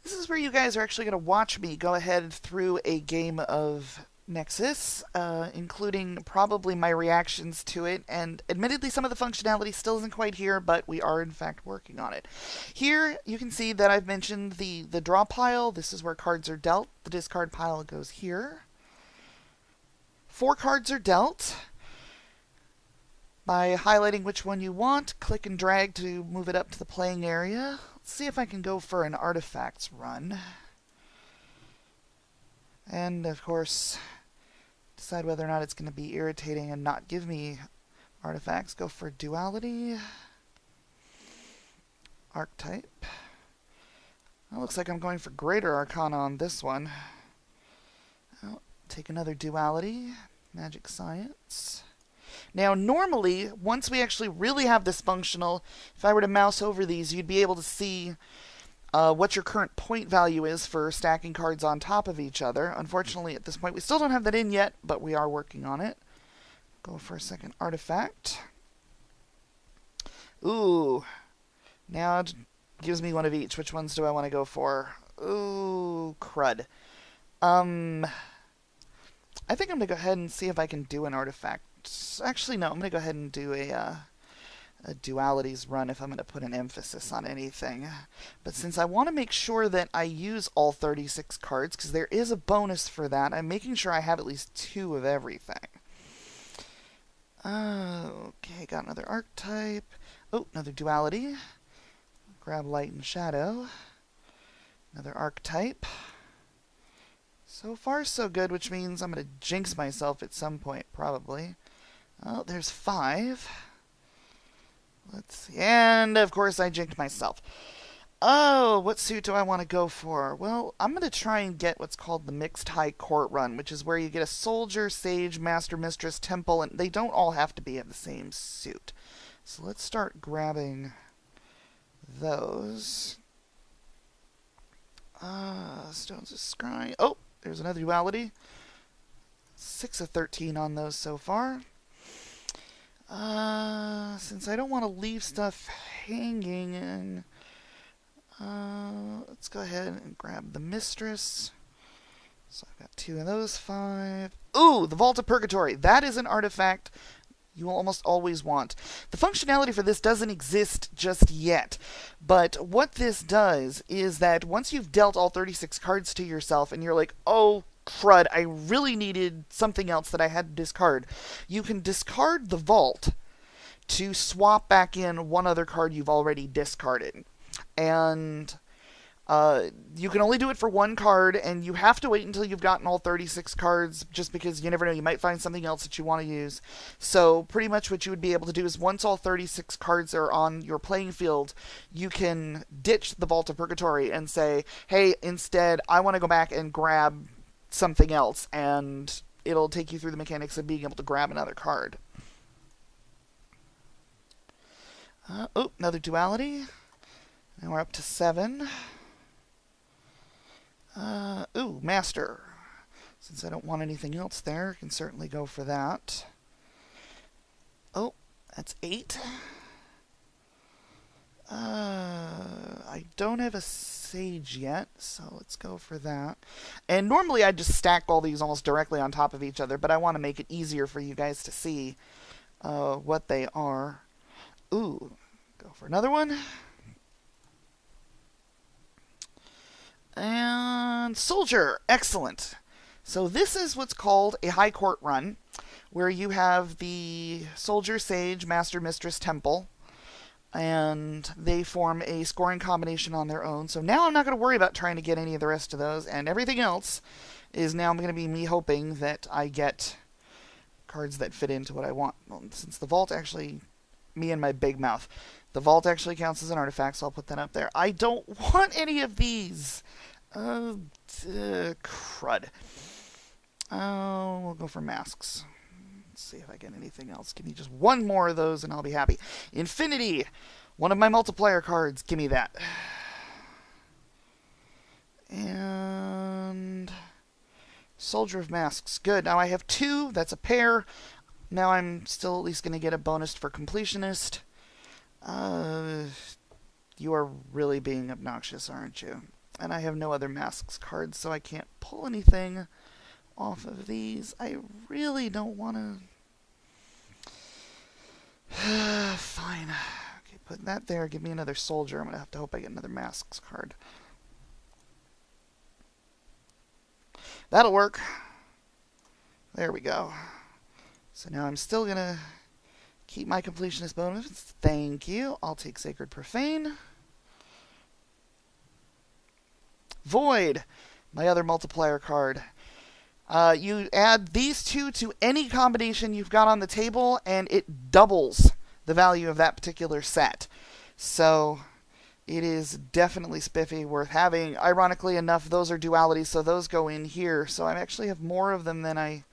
This is where you guys are actually going to watch me go ahead through a game of Nexus, including probably my reactions to it, and admittedly some of the functionality still isn't quite here, but we are in fact working on it. Here you can see that I've mentioned the draw pile. This is where cards are dealt. The discard pile goes here. 4 cards are dealt. By highlighting which one you want, click and drag to move it up to the playing area. Let's see if I can go for an artifacts run. And, of course, decide whether or not it's going to be irritating and not give me artifacts. Go for duality. Archetype. It looks like I'm going for greater arcana on this one. I'll take another duality. Magic science. Now, normally, once we actually really have this functional, if I were to mouse over these, you'd be able to see what your current point value is for stacking cards on top of each other. Unfortunately, at this point, we still don't have that in yet, but we are working on it. Go for a second artifact. Ooh. Now it gives me one of each. Which ones do I want to go for? Ooh, crud. I think I'm going to go ahead and see if I can do an artifact. Actually, no, I'm going to go ahead and do a dualities run if I'm going to put an emphasis on anything. But since I want to make sure that I use all 36 cards, because there is a bonus for that, I'm making sure I have at least 2 of everything. Okay, got another archetype. Oh, another duality. Grab light and shadow. Another archetype. So far, so good, which means I'm going to jinx myself at some point, probably. Oh, there's 5. Let's see. And, of course, I jinxed myself. Oh, what suit do I want to go for? Well, I'm going to try and get what's called the Mixed High Court run, which is where you get a Soldier, Sage, Master, Mistress, Temple, and they don't all have to be of the same suit. So let's start grabbing those. Stones of Scry. Oh, there's another duality. 6 of 13 on those so far. Since I don't want to leave stuff hanging, let's go ahead and grab the Mistress. So I've got 2 of those 5. Ooh, the Vault of Purgatory. That is an artifact you will almost always want. The functionality for this doesn't exist just yet, but what this does is that once you've dealt all 36 cards to yourself and you're like, oh, crud, I really needed something else that I had to discard, you can discard the vault to swap back in one other card you've already discarded. And you can only do it for 1 card, and you have to wait until you've gotten all 36 cards, just because you never know, you might find something else that you want to use. So pretty much what you would be able to do is once all 36 cards are on your playing field, you can ditch the Vault of Purgatory and say, hey, instead, I want to go back and grab something else, and it'll take you through the mechanics of being able to grab another card. Oh, another duality. Now we're up to 7. Ooh, Master. Since I don't want anything else there, I can certainly go for that. Oh, that's 8. I don't have a Sage yet, so let's go for that. And normally I'd just stack all these almost directly on top of each other, but I want to make it easier for you guys to see what they are. Ooh, go for another one. And Soldier, excellent. So this is what's called a High Court run, where you have the Soldier, Sage, Master, Mistress, Temple, and they form a scoring combination on their own. So now I'm not going to worry about trying to get any of the rest of those, and everything else is now going to be me hoping that I get cards that fit into what I want. Well, since the Vault actually, me and my big mouth, the Vault actually counts as an artifact, so I'll put that up there. I don't want any of these. Crud. We'll go for masks. Let's see if I get anything else. Give me just 1 more of those and I'll be happy. Infinity! One of my multiplier cards. Give me that. And Soldier of Masks. Good. Now I have 2. That's a pair. Now I'm still at least going to get a bonus for Completionist. You are really being obnoxious, aren't you? And I have no other masks cards, so I can't pull anything off of these. I really don't want to... Fine. Okay, put that there. Give me another soldier. I'm going to have to hope I get another masks card. That'll work. There we go. So now I'm still going to keep my completionist bonus. Thank you. I'll take Sacred Profane. Void, my other multiplier card. You add these two to any combination you've got on the table, and it doubles the value of that particular set. So it is definitely spiffy, worth having. Ironically enough, those are dualities, so those go in here. So I actually have more of them than I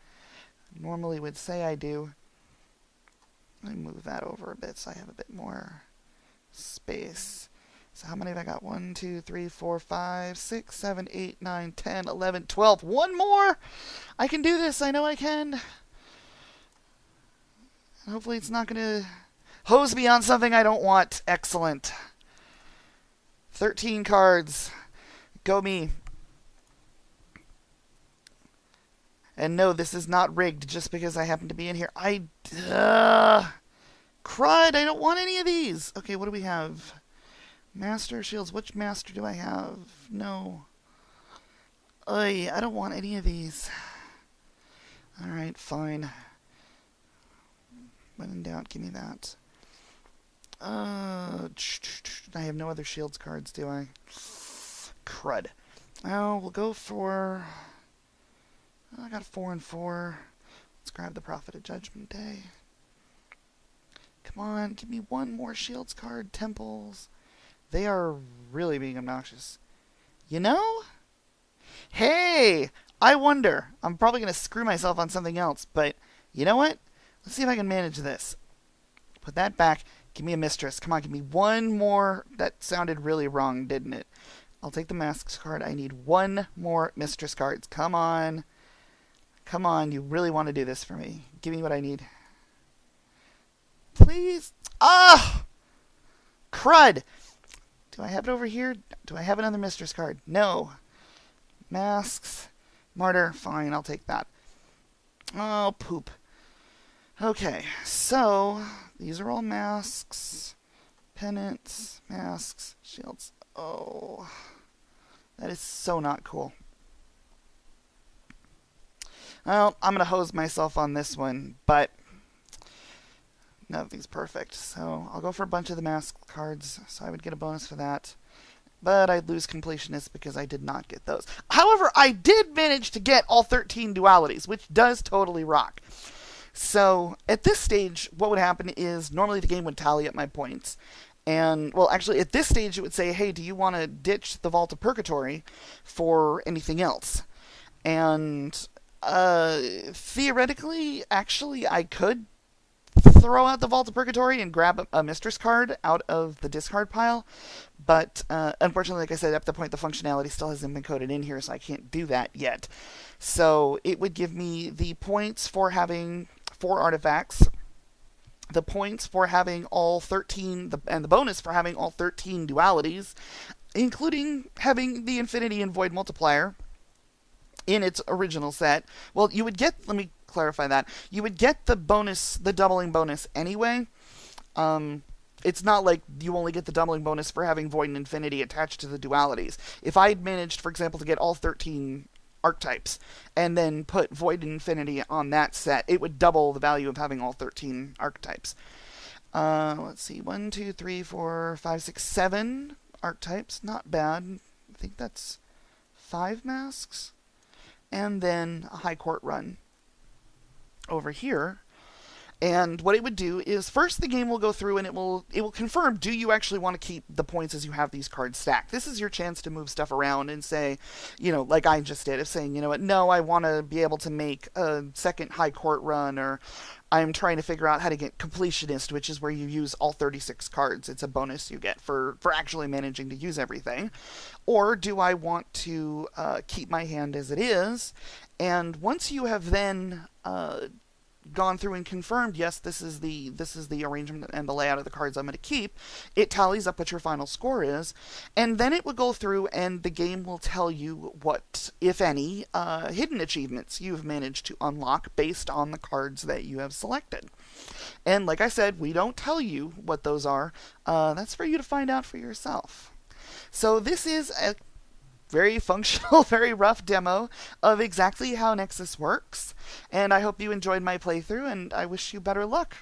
normally would say I do. Let me move that over a bit so I have a bit more space. So how many have I got? 1, 2, 3, 4, 5, 6, 7, 8, 9, 10, 11, 12. One more! I can do this. I know I can. Hopefully it's not going to hose me on something I don't want. Excellent. 13 cards. Go me. And no, this is not rigged just because I happen to be in here. Crud, I don't want any of these. Okay, what do we have? Master Shields. Which master do I have? No. I don't want any of these. Alright, fine. When in doubt, give me that. I have no other shields cards, do I? Crud. Oh, we'll go for... I got 4 and 4. Let's grab the Prophet of Judgment Day. Come on, give me one more shields card. Temples. They are really being obnoxious. You know? Hey! I wonder. I'm probably going to screw myself on something else, but you know what? Let's see if I can manage this. Put that back. Give me a mistress. Come on, give me one more. That sounded really wrong, didn't it? I'll take the masks card. I need one more mistress cards. Come on. Come on, you really want to do this for me. Give me what I need. Please? Ah! Crud! Do I have it over here? Do I have another mistress card? No. Masks. Martyr. Fine, I'll take that. Oh, poop. Okay, so these are all masks. Pennants. Masks. Shields. Oh. That is so not cool. Well, I'm going to hose myself on this one, but nothing's perfect. So I'll go for a bunch of the mask cards, so I would get a bonus for that. But I'd lose completionist because I did not get those. However, I did manage to get all 13 dualities, which does totally rock. So at this stage, what would happen is normally the game would tally up my points. And, well, actually, at this stage, it would say, hey, do you want to ditch the Vault of Purgatory for anything else? And theoretically, actually, I could throw out the Vault of Purgatory and grab a mistress card out of the discard pile. But, unfortunately, like I said, up to the point, the functionality still hasn't been coded in here, so I can't do that yet. So it would give me the points for having 4 artifacts, the points for having all 13, and the bonus for having all 13 dualities, including having the Infinity and Void multiplier in its original set. Well, you would get, let me clarify that, you would get the bonus, the doubling bonus anyway. It's not like you only get the doubling bonus for having Void and Infinity attached to the dualities. If I had managed, for example, to get all 13 archetypes and then put Void and Infinity on that set, it would double the value of having all 13 archetypes. Let's see, 1, 2, 3, 4, 5, 6, 7 archetypes. Not bad. I think that's 5 masks. And then a High Court run over here. And what it would do is, first the game will go through and it will confirm, do you actually want to keep the points as you have these cards stacked? This is your chance to move stuff around and say, you know, like I just did, of saying, you know what, no, I want to be able to make a second High Court run, or I'm trying to figure out how to get Completionist, which is where you use all 36 cards. It's a bonus you get for actually managing to use everything. Or do I want to keep my hand as it is? And once you have then gone through and confirmed, yes, this is the arrangement and the layout of the cards I'm going to keep, it tallies up what your final score is, and then it will go through and the game will tell you what, if any, hidden achievements you've managed to unlock based on the cards that you have selected. And like I said, we don't tell you what those are. That's for you to find out for yourself. So this is a very functional, very rough demo of exactly how Nexus works, and I hope you enjoyed my playthrough, and I wish you better luck.